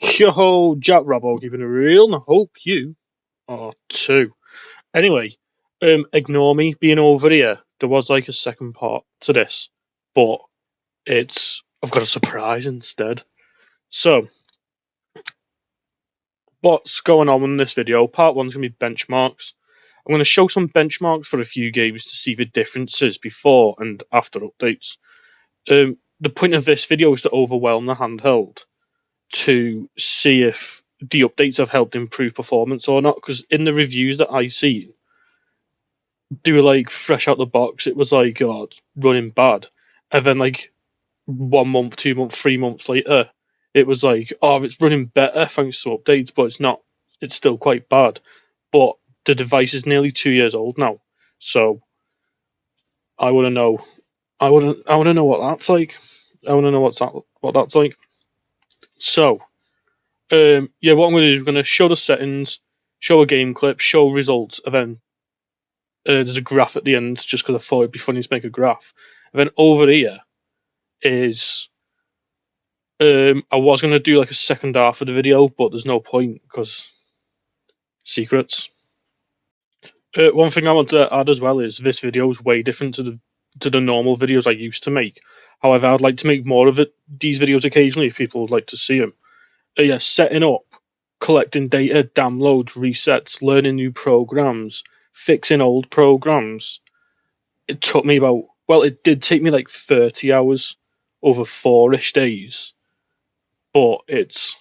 Yo, Jack Robbo keeping it real, and I hope you are too. Anyway, ignore me being over here. There was like a second part to this, but I've got a surprise instead. So, what's going on in this video? Part one's gonna be benchmarks. I'm gonna show some benchmarks for a few games to see the differences before and after updates. The point of this video is to overwhelm the handheld to see if the updates have helped improve performance or not. Because in the reviews that I seen, they were like fresh out the box. It was like, oh, it's running bad, and then like 1 month, 2 months, 3 months later, it was like, oh, it's running better thanks to updates, but it's not. It's still quite bad. But the device is nearly 2 years old now, so I want to know. I want to know what that's like. I want to know what that's like. So, yeah, what I'm going to do is I'm going to show the settings, show a game clip, show results, and then there's a graph at the end, just because I thought it'd be funny to make a graph. And then over here is, I was going to do like a second half of the video, but there's no point because secrets. One thing I want to add as well is this video is way different to the normal videos I used to make. However, I'd like to make more of these videos occasionally if people would like to see them. Yeah, setting up, collecting data, downloads, resets, learning new programs, fixing old programs. It took me it did take me like 30 hours over 4-ish days, but it's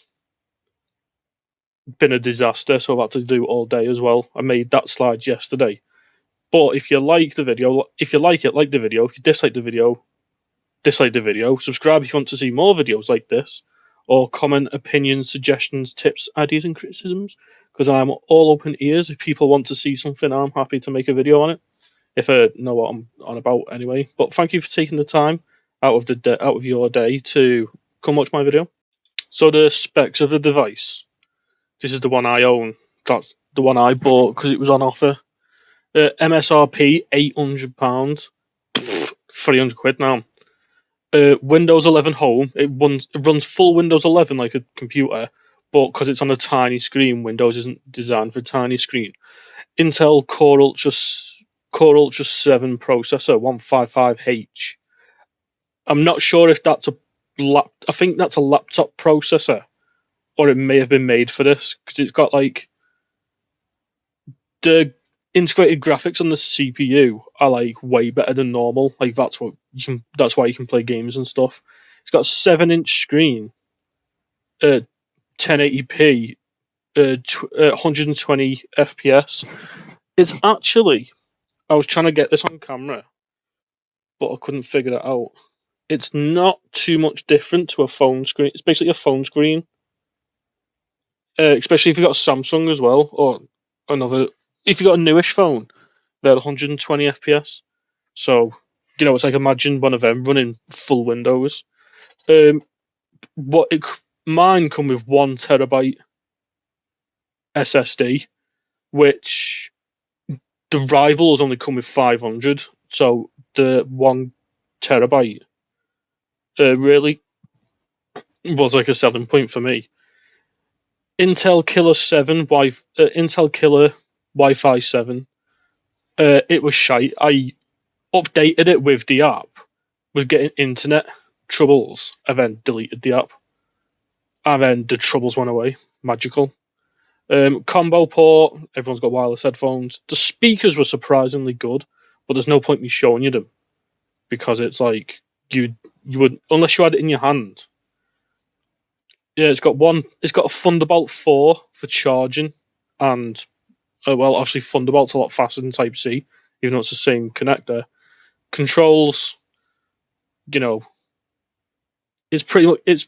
been a disaster, so I've had to do it all day as well. I made that slide yesterday. But if you like the video, if you like it, like the video. If you dislike the video, dislike the video. Subscribe if you want to see more videos like this, or comment, opinions, suggestions, tips, ideas, and criticisms, because I'm all open ears. If people want to see something, I'm happy to make a video on it, if I know what I'm on about anyway. But thank you for taking the time out of your day to come watch my video. So the specs of the device. This is the one I own. That's the one I bought because it was on offer. MSRP £800, £300 now. Windows 11 Home. It runs full Windows 11 like a computer, but because it's on a tiny screen, Windows isn't designed for a tiny screen. Intel Core Ultra 7 processor, 155H. I'm not sure if that's I think that's a laptop processor, or it may have been made for this because it's got like the integrated graphics on the CPU are like way better than normal. Like that's why you can play games and stuff. It's got a 7-inch screen, 1080p, 120 FPS. It's actually, I was trying to get this on camera, but I couldn't figure it out. It's not too much different to a phone screen. It's basically a phone screen, especially if you've got a Samsung as well, or another. If you got a newish phone, they're 120 FPS. So, it's like imagine one of them running full Windows. Mine come with 1 terabyte SSD, which the rivals only come with 500. So the 1 terabyte really was like a selling point for me. Intel Killer Wi-Fi 7. It was shite. I updated it with the app, was getting internet troubles, and then deleted the app. And then the troubles went away. Magical. Combo port, everyone's got wireless headphones. The speakers were surprisingly good, but there's no point me showing you them, because it's like, you would, unless you had it in your hand. Yeah, it's got a Thunderbolt 4 for charging, and obviously Thunderbolt's a lot faster than Type-C, even though it's the same connector. Controls, it's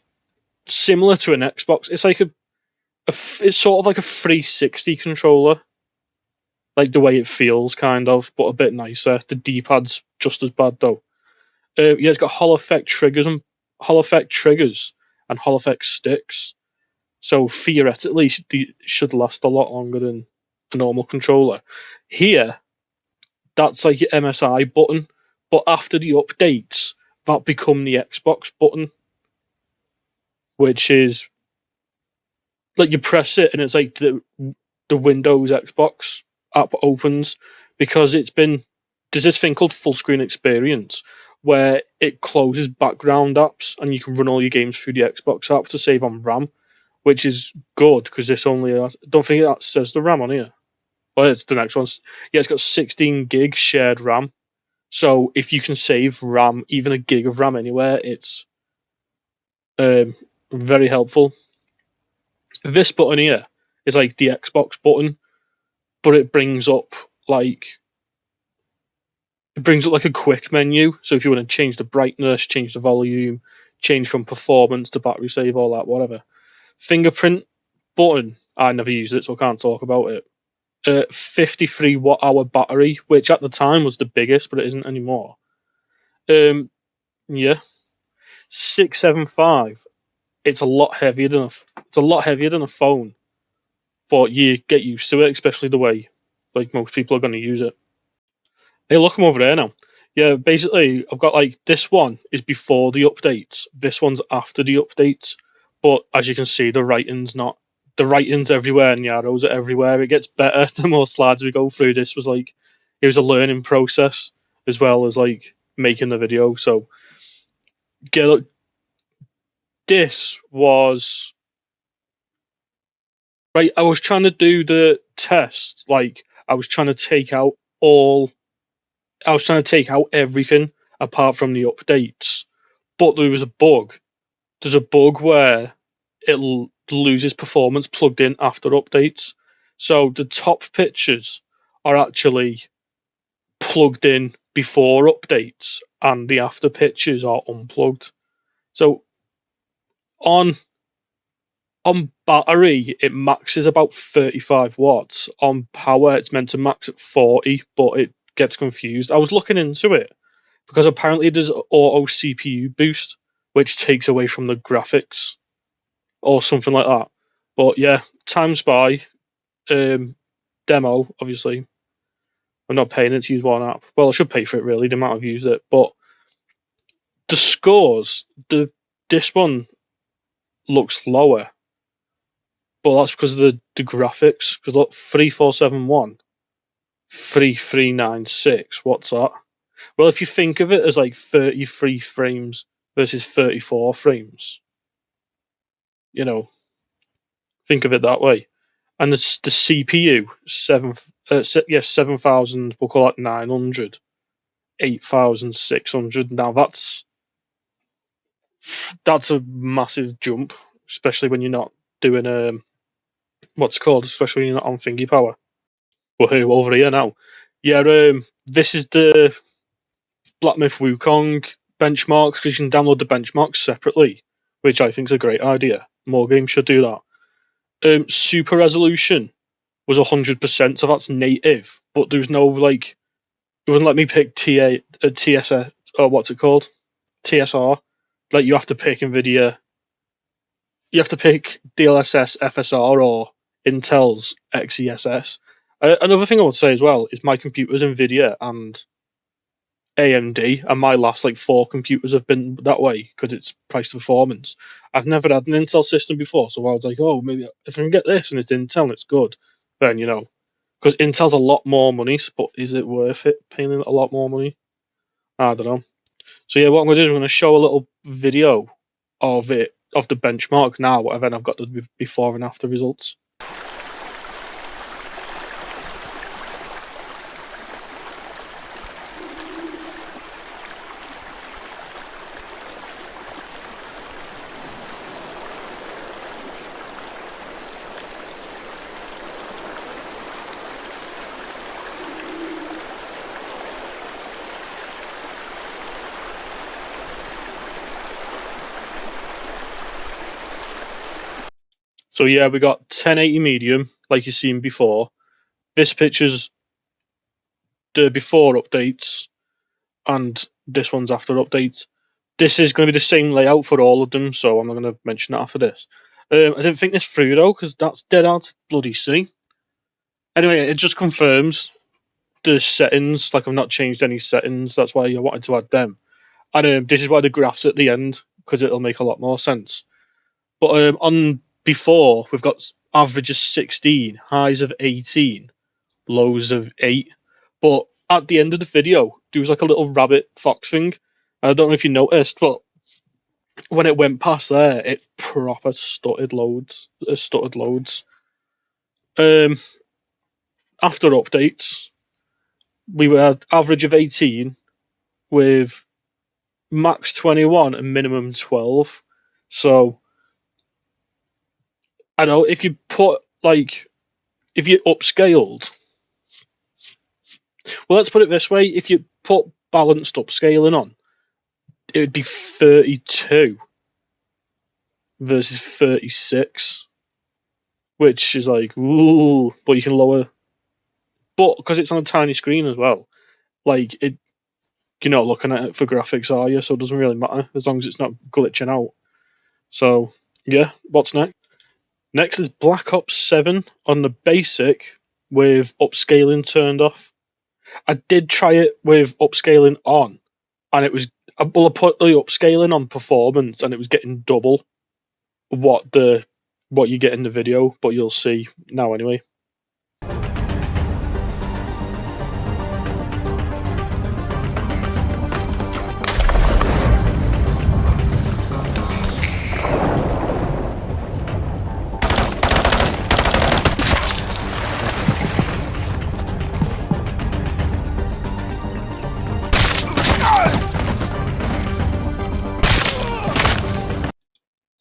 similar to an Xbox. It's like it's sort of like a 360 controller, like the way it feels, kind of, but a bit nicer. The D-pad's just as bad though. It's got Hall effect triggers and Hall effect sticks. So theoretically, they should last a lot longer than a normal controller. Here, that's like your MSI button, but after the updates, that become the Xbox button, which is like you press it and it's like the Windows Xbox app opens, because there's this thing called full screen experience where it closes background apps and you can run all your games through the Xbox app to save on RAM, which is good because this only has, I don't think that says the RAM on here. Well, it's the next one. Yeah, it's got 16 gig shared RAM. So if you can save RAM, even a gig of RAM anywhere, it's very helpful. This button here is like the Xbox button, but it brings up like a quick menu. So if you want to change the brightness, change the volume, change from performance to battery save, all that, whatever. Fingerprint button, I never used it, so I can't talk about it. 53 watt hour battery, which at the time was the biggest, but it isn't anymore. Yeah, 675. It's a lot heavier than a phone, but you get used to it, especially the way like most people are going to use it. Hey, look, I'm over there now. Yeah, basically, I've got like this one is before the updates, this one's after the updates. But as you can see, the writing's everywhere and the arrows are everywhere. It gets better the more slides we go through. This was like, it was a learning process as well as like making the video. So, yeah, look, this was right. I was trying to do the test, like I was trying to take out everything apart from the updates. But there was a bug. There's a bug where it loses performance plugged in after updates. So the top pictures are actually plugged in before updates and the after pictures are unplugged. So on battery, it maxes about 35 watts. On power, it's meant to max at 40, but it gets confused. I was looking into it because apparently there's auto CPU boost, which takes away from the graphics or something like that. But yeah, Time Spy demo, obviously. I'm not paying it to use one app. Well, I should pay for it really, the amount I've used it. But the scores, this one looks lower. But that's because of the graphics. Because look, 3471, 3396. What's that? Well, if you think of it as like 33 frames versus 34 frames, you know, think of it that way. And the CPU, 7,000, we'll call it 900, 8,600. Now that's a massive jump, especially when you're not doing especially when you're not on thingy power. Well, here, over here now. Yeah, this is the Black Myth Wukong benchmarks, because you can download the benchmarks separately, which I think is a great idea. More games should do that. Super resolution was 100%, so that's native, but there's no like, it wouldn't let me pick TSS, or what's it called? TSR. Like, you have to pick NVIDIA, you have to pick DLSS FSR or Intel's XESS. Another thing I would say as well is my computer's NVIDIA and AMD, and my last like 4 computers have been that way because it's price to performance. I've never had an Intel system before, so I was like, oh, maybe if I can get this and it's Intel and it's good, then, you know, because Intel's a lot more money, but is it worth it paying a lot more money? I don't know. So yeah, what I'm going to do is I'm going to show a little video of the benchmark now, and then I've got the before and after results. So yeah, we got 1080 medium, like you've seen before. This picture's the before updates, and this one's after updates. This is going to be the same layout for all of them, so I'm not going to mention that after this. I didn't think this through though, because that's dead out bloody C. Anyway, it just confirms the settings. Like, I've not changed any settings. That's why I wanted to add them. And this is why the graph's at the end, because it'll make a lot more sense. But on before we've got average of 16, highs of 18, lows of 8. But at the end of the video, there was like a little rabbit fox thing. I don't know if you noticed, but when it went past there, it proper stuttered loads. After updates, we were at average of 18 with max 21 and minimum 12. So I know if you put if you upscaled, well, let's put it this way: if you put balanced upscaling on, it would be 32 versus 36, which is like, ooh, but you can lower. But because it's on a tiny screen as well, like you're not looking at it for graphics, are you? So it doesn't really matter as long as it's not glitching out. So yeah, what's next? Next is Black Ops 7 on the basic with upscaling turned off. I did try it with upscaling on, and it was, well, I put the upscaling on performance, and it was getting double what you get in the video, but you'll see now anyway.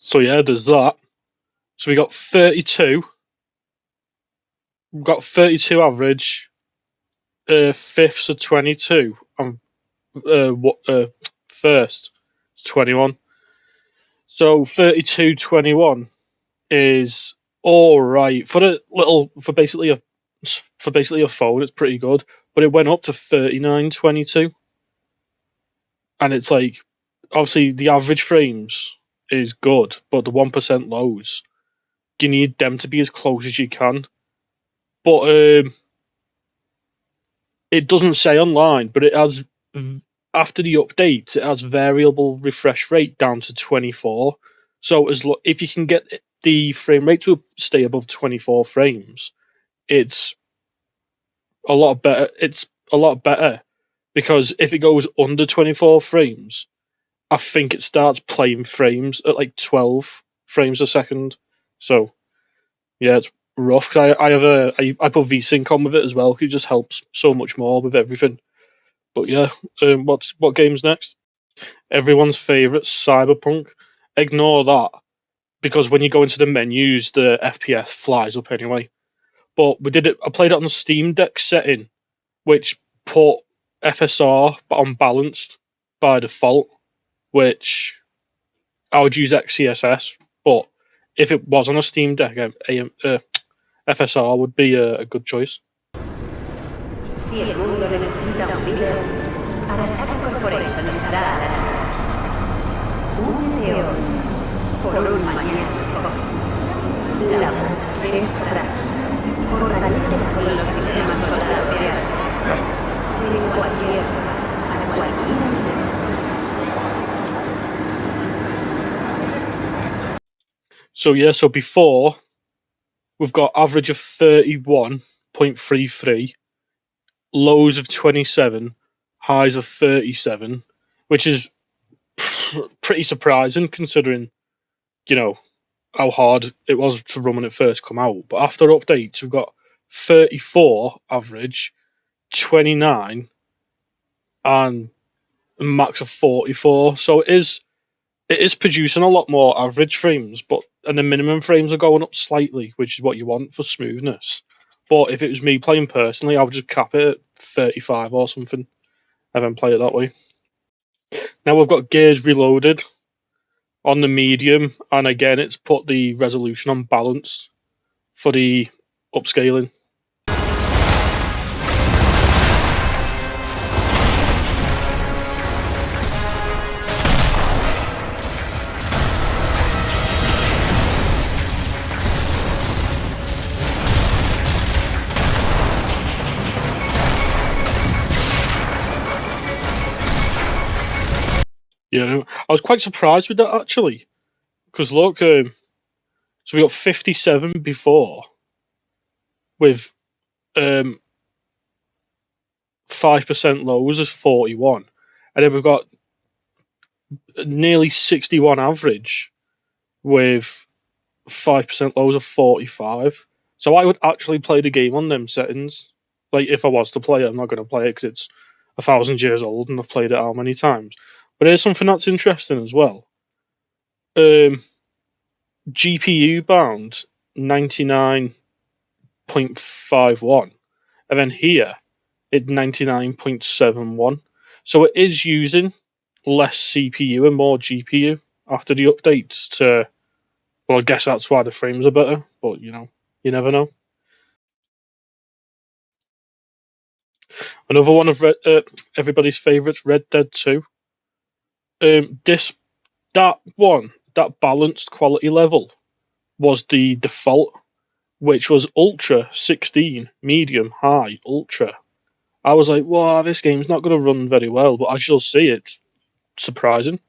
So yeah, there's that. So we got 32. We've got 32 average. Fifths are 22. And first 21. So 32-21 is all right for basically a phone. It's pretty good, but it went up to 39-22, and it's like, obviously the average frames is good, but the 1% lows, you need them to be as close as you can. But it doesn't say online, but it has, after the update, it has variable refresh rate down to 24. So if you can get the frame rate to stay above 24 frames, it's a lot better. It's a lot better, because if it goes under 24 frames, I think it starts playing frames at like 12 frames a second. So yeah, it's rough. Cause I put VSync on with it as well. It just helps so much more with everything. But yeah, what game's next? Everyone's favourite, Cyberpunk. Ignore that, because when you go into the menus, the FPS flies up anyway. But I played it on the Steam Deck setting, which put FSR unbalanced by default, which I would use XCSS, but if it was on a Steam Deck, FSR would be a good choice. Si el mundo necesita un líder, Arasaka Corporation estará a la altura. Únete hoy por un mañana mejor. La voz es para fortalece con los sistemas solares en cualquier a cualquier. So yeah, so before we've got average of 31.33, lows of 27, highs of 37, which is pretty surprising considering, how hard it was to run when it first come out. But after updates, we've got 34 average, 29, and a max of 44. So it is producing a lot more average frames, and the minimum frames are going up slightly, which is what you want for smoothness. But if it was me playing personally, I would just cap it at 35 or something, and then play it that way. Now we've got Gears Reloaded on the medium, and again it's put the resolution on balance for the upscaling. I was quite surprised with that, actually, because look, So we got 57 before, with 5% lows is 41, and then we've got nearly 61 average with 5% lows of 45. So I would actually play the game on them settings. Like, if I was to play it, I'm not going to play it because it's 1,000 years old and I've played it how many times. But there's something that's interesting as well. GPU bound 99.51, and then here it's 99.71. So it is using less CPU and more GPU after the updates to. Well, I guess that's why the frames are better, but you never know. Another one of everybody's favourites, Red Dead 2. That balanced quality level was the default, which was Ultra 16, Medium, High, Ultra. I was like, wow, this game's not going to run very well, but as you'll see, it's surprising.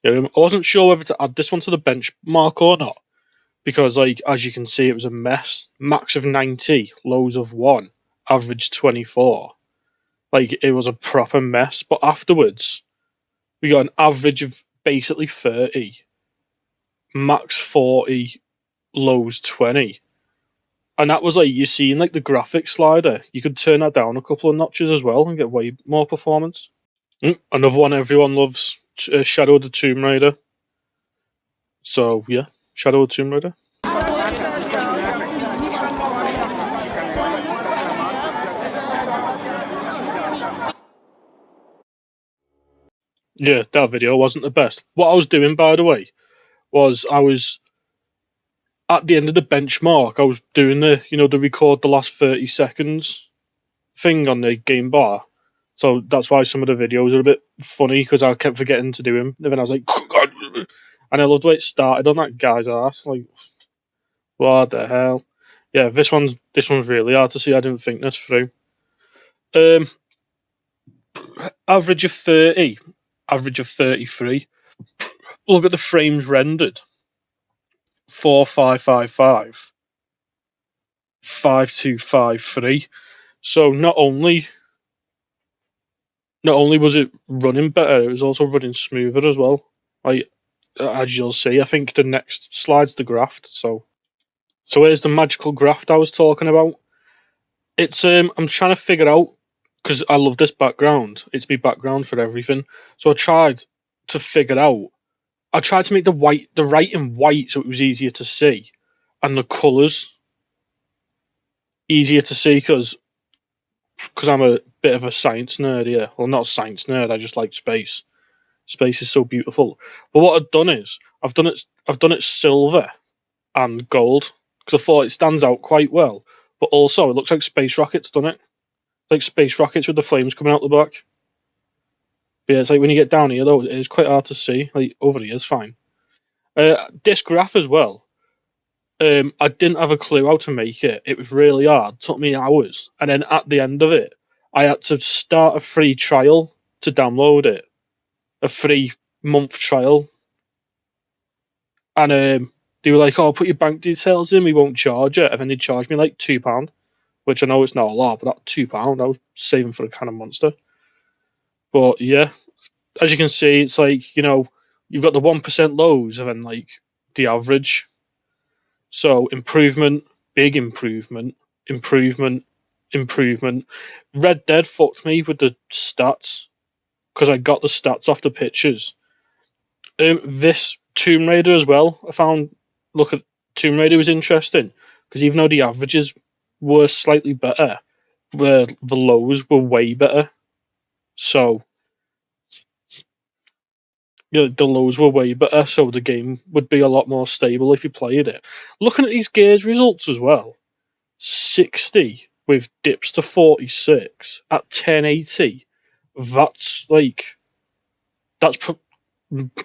I wasn't sure whether to add this one to the benchmark or not, because, like, as you can see, it was a mess. Max of 90, lows of 1, average 24. Like, it was a proper mess. But afterwards, we got an average of basically 30, max 40, lows 20. And that was like, you're seeing like the graphics slider. You could turn that down a couple of notches as well and get way more performance. Another one everyone loves, Shadow of the Tomb Raider. So yeah, Shadow of the Tomb Raider. Yeah, that video wasn't the best. What I was doing, by the way, was I was at the end of the benchmark. I was doing the record the last 30 seconds thing on the game bar. So that's why some of the videos are a bit funny, because I kept forgetting to do them. And then I was like, God. And I loved the way it started on that guy's ass. Like, what the hell? Yeah, this one's really hard to see. I didn't think this through. Average of 30, average of 33. Look at the frames rendered. 4555, 5253. So not only was it running better, it was also running smoother as well. As you'll see, I think the next slide's the graph. So here's the magical graph I was talking about. It's I'm trying to figure out, because I love this background. It's my background for everything. So I tried to figure out. I tried to make the writing white so it was easier to see, and the colours easier to see, because I'm a bit of a science nerd. Yeah, well, not a science nerd. I just like space. Space is so beautiful. But what I've done is I've done it silver and gold, because I thought it stands out quite well. But also, it looks like space rockets done it. Like space rockets with the flames coming out the back. But yeah, it's like when you get down here, though, it is quite hard to see. Like, over here is fine. This graph as well. I didn't have a clue how to make it. It was really hard. It took me hours. And then at the end of it, I had to start a free trial to download it. A 3-month trial. And they were like, oh, put your bank details in, we won't charge it. And then they charged me like £2, which I know it's not a lot, but that £2, I was saving for a can of Monster. But yeah, as you can see, it's like, you've got the 1% lows and then like the average. So improvement, big improvement, improvement, improvement. Red Dead fucked me with the stats, because I got the stats off the pictures. This Tomb Raider as well, I found, look at Tomb Raider was interesting, because even though the averages were slightly better, the lows were way better. So, the lows were way better, so the game would be a lot more stable if you played it. Looking at these Gears results as well, 60 with dips to 46 at 1080, that's like,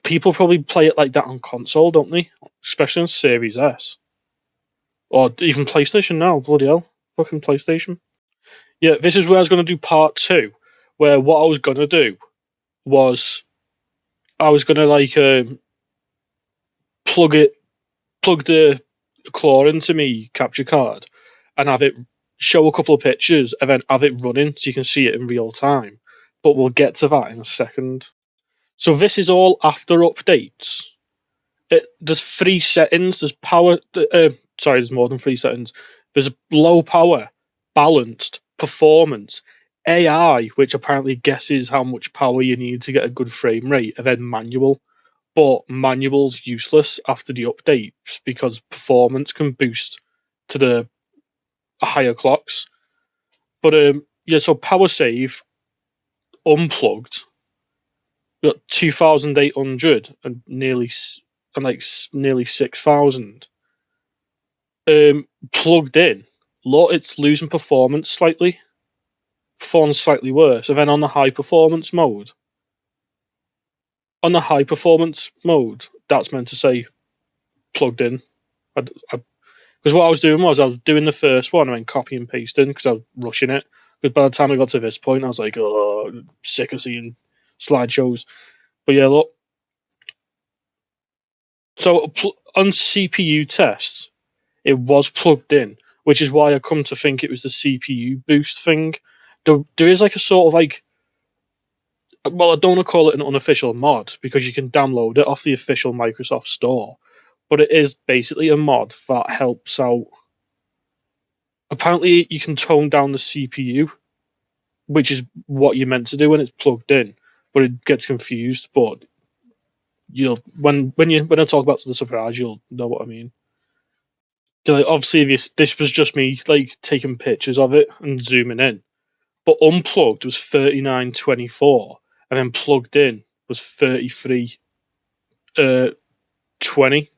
people probably play it like that on console, don't they? Especially on Series S. Or even PlayStation now, bloody hell. Fucking PlayStation. Yeah, this is where I was going to do part 2, where what I was going to do was I was going to like plug the claw into me capture card and have it show a couple of pictures and then have it running so you can see it in real time. But we'll get to that in a second. So this is all after updates. There's 3 settings. There's power. Sorry, there's more than 3 settings. There's low power, balanced, performance, AI, which apparently guesses how much power you need to get a good frame rate, and then manual. But manual's useless after the updates because performance can boost to the higher clocks. But yeah, so power save unplugged, got 2,800 and nearly 6,000. Plugged in, it's losing performance slightly. Performance slightly worse. And then on the high performance mode, that's meant to say plugged in. Because what I was doing was I was doing the first one and then copy and pasting because I was rushing it. Because by the time I got to this point, I was like, oh, sick of seeing slideshows. But yeah, look. So on CPU tests, it was plugged in, which is why I come to think it was the CPU boost thing. There is like a sort of like, well, I don't want to call it an unofficial mod because you can download it off the official Microsoft store, but it is basically a mod that helps out. Apparently, you can tone down the CPU, which is what you're meant to do when it's plugged in, but it gets confused. But when I talk about the surprise, you'll know what I mean. Like, obviously, this was just me like taking pictures of it and zooming in, but unplugged was 3924, and then plugged in was 3320.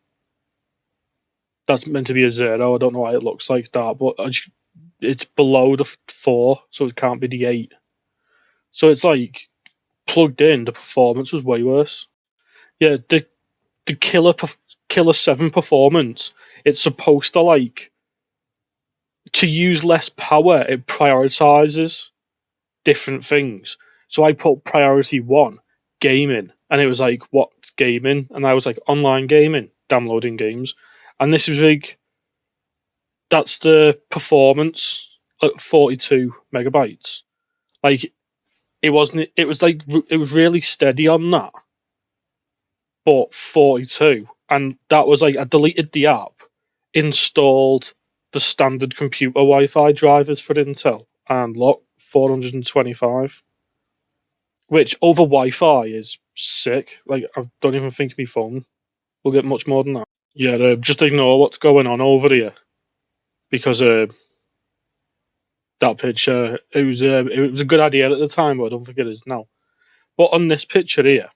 That's meant to be a 0. I don't know why it looks like that, but it's below the 4, so it can't be the 8. So it's like plugged in, the performance was way worse. Yeah, the Killer 7 performance, it's supposed to like to use less power, it prioritizes different things. So I put priority 1, gaming, and it was like, what's gaming? And I was like, online gaming, downloading games. And this was like, that's the performance at 42 megabytes. Like, it was really steady on that. But 42. And that was like, I deleted the app, installed the standard computer Wi-Fi drivers for Intel, and look, 425. Which over Wi-Fi is sick. Like, I don't even think my phone will get much more than that. Yeah, just ignore what's going on over here. Because that picture, it was a good idea at the time, but I don't think it is now. But on this picture here,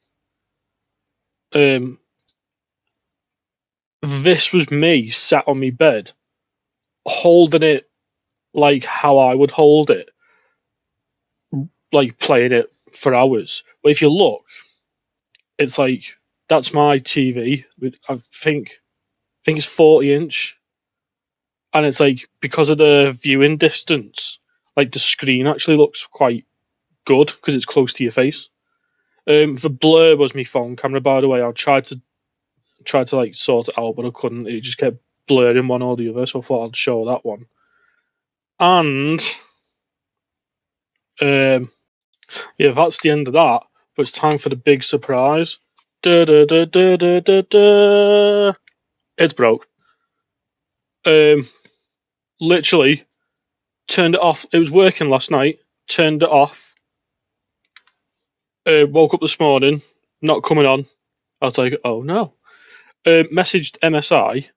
this was me sat on my bed, holding it like how I would hold it, like playing it for hours. But if you look, it's like, that's my TV. I think it's 40-inch. And it's like, because of the viewing distance, like the screen actually looks quite good because it's close to your face. The blur was my phone camera, by the way. I tried to like sort it out, but I couldn't. It just kept blurring one or the other, so I thought I'd show that one. And yeah, that's the end of that. But it's time for the big surprise. It's broke. Literally turned it off. It was working last night. Turned it off. Woke up this morning, not coming on. I was like, oh no. Messaged MSI.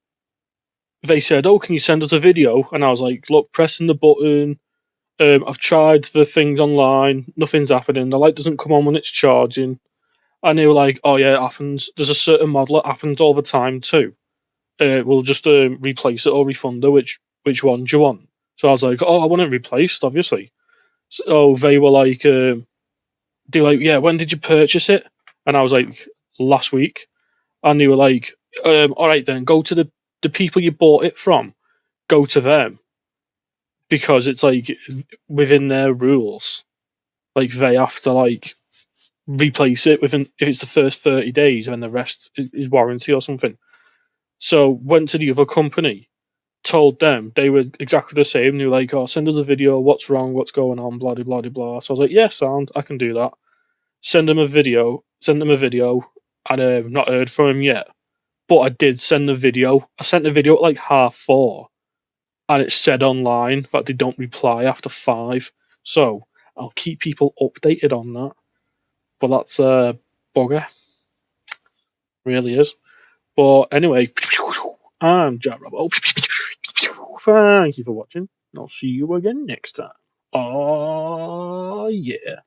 They said, oh, can you send us a video? And I was like, look, pressing the button. I've tried the things online. Nothing's happening. The light doesn't come on when it's charging. And they were like, oh yeah, it happens. There's a certain model that happens all the time too. We'll just replace it or refund her. Which one do you want? So I was like, oh, I want it replaced, obviously. So they were like, yeah, when did you purchase it? And I was like, last week. And they were like, all right then, go to the people you bought it from, go to them, because it's like within their rules, like they have to like replace it within, if it's the first 30 days, and the rest is warranty or something. So went to the other company, told them, they were exactly the same. They were like, oh, send us a video, what's wrong, what's going on, blah blah blah blah. So I was like, yeah, sound, I can do that. Send them a video, and not heard from him yet. But I did send the video. I sent the video at like 4:30, and it said online that they don't reply after 5. So I'll keep people updated on that. But that's a bugger, really is. But anyway, I'm Jack Robbo. Thank you for watching. I'll see you again next time. Oh yeah.